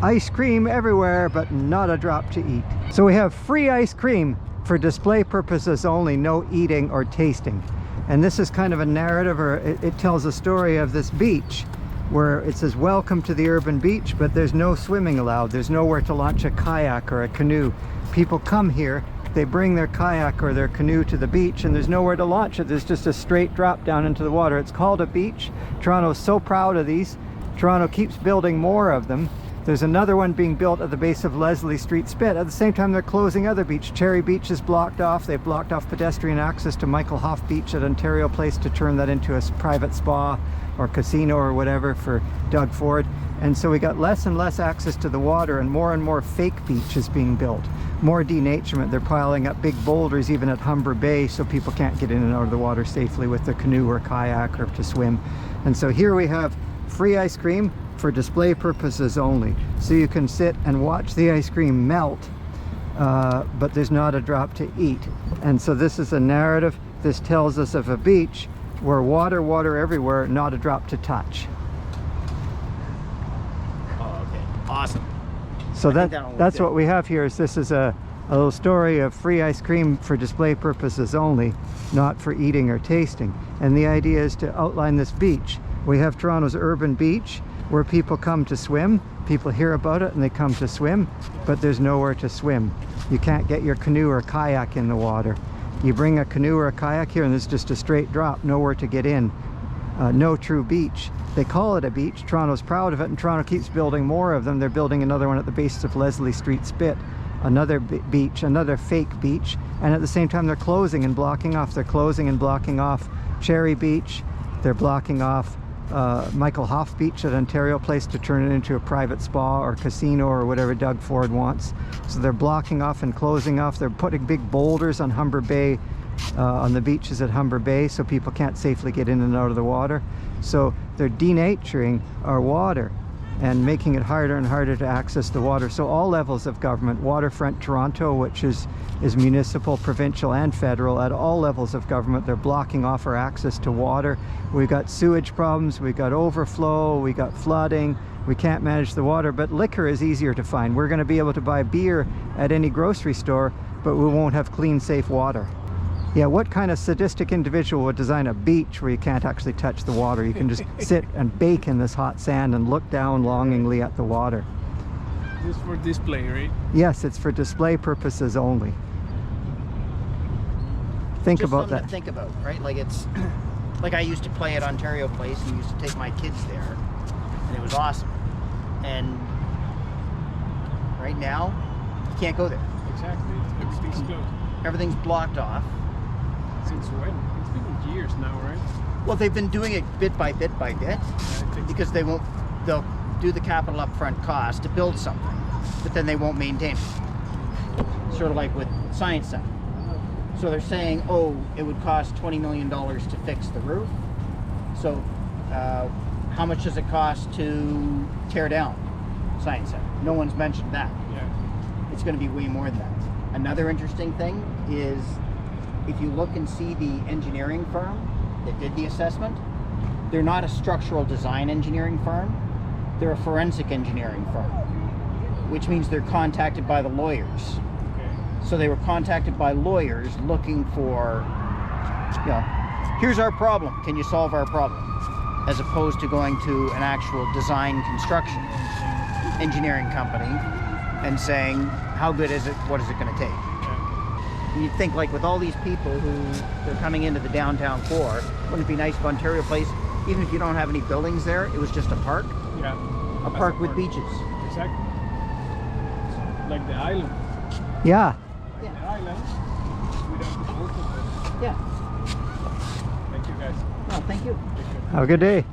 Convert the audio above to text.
Ice cream everywhere, but not a drop to eat. So we have free ice cream for display purposes only, no eating or tasting. And this is kind of a narrative, or it tells a story of this beach where it says, welcome to the urban beach, but there's no swimming allowed. There's nowhere to launch a kayak or a canoe. People come here, they bring their kayak or their canoe to the beach, and there's nowhere to launch it. There's just a straight drop down into the water. It's called a beach. Toronto's so proud of these. Toronto keeps building more of them. There's another one being built at the base of Leslie Street Spit. At the same time, they're closing other beach. Cherry Beach is blocked off. They've blocked off pedestrian access to Michael Hoff Beach at Ontario Place to turn that into a private spa or casino or whatever for Doug Ford. And so we got less and less access to the water, and more fake beaches being built. More denaturement. They're piling up big boulders even at Humber Bay so people can't get in and out of the water safely with their canoe or kayak or to swim. And so here we have free ice cream for display purposes only. So you can sit and watch the ice cream melt, but there's not a drop to eat. And so this is a narrative. This tells us of a beach where water everywhere, not a drop to touch. Oh, okay. Awesome. So that's what we have here. Is this is a little story of free ice cream for display purposes only, not for eating or tasting. And the idea is to outline this beach. We have Toronto's urban beach where people come to swim. People hear about it and they come to swim, but there's nowhere to swim. You can't get your canoe or kayak in the water. You bring a canoe or a kayak here and there's just a straight drop, nowhere to get in. No true beach. They call it a beach. Toronto's proud of it, and Toronto keeps building more of them. They're building another one at the base of Leslie Street Spit, another beach, another fake beach, and at the same time they're closing and blocking off. They're closing and blocking off Cherry Beach. They're blocking off Michael Hoff Beach at Ontario Place to turn it into a private spa or casino or whatever Doug Ford wants. So they're blocking off and closing off. They're putting big boulders on Humber Bay, on the beaches at Humber Bay, so people can't safely get in and out of the water. So they're denaturing our water and making it harder and harder to access the water. So all levels of government, Waterfront Toronto, which is municipal, provincial and federal, at all levels of government, they're blocking off our access to water. We've got sewage problems, we've got overflow, we got flooding, we can't manage the water, but liquor is easier to find. We're going to be able to buy beer at any grocery store, but we won't have clean, safe water. Yeah, what kind of sadistic individual would design a beach where you can't actually touch the water? You can just sit and bake in this hot sand and look down longingly at the water. Just for display, right? Yes, it's for display purposes only. Think Just about something that. to think about, right? Like it's like I used to play at Ontario Place and used to take my kids there, and it was awesome. And right now, you can't go there. Exactly. Everything's closed. Everything's blocked off. Since when? It's been years now, right? Well, they've been doing it bit by bit by bit, because they'll do the capital upfront cost to build something, but then they won't maintain it. Sort of like with Science Center. So they're saying, oh, it would cost $20 million to fix the roof. So how much does it cost to tear down Science Center? No one's mentioned that. Yeah. It's going to be way more than that. Another interesting thing is, if you look and see the engineering firm that did the assessment, they're not a structural design engineering firm, they're a forensic engineering firm, which means they're contacted by the lawyers. Okay. So they were contacted by lawyers looking for, you know, here's our problem, can you solve our problem? As opposed to going to an actual design construction engineering company and saying, how good is it, what is it going to take? You'd think, like, with all these people who they're coming into the downtown core, wouldn't it be nice if Ontario Place, even if you don't have any buildings there, it was just a park? Yeah. A park with beaches. Exactly. Like the island. Yeah. The island. Without the boat. Yeah. Thank you, guys. No, thank you. Have a good day.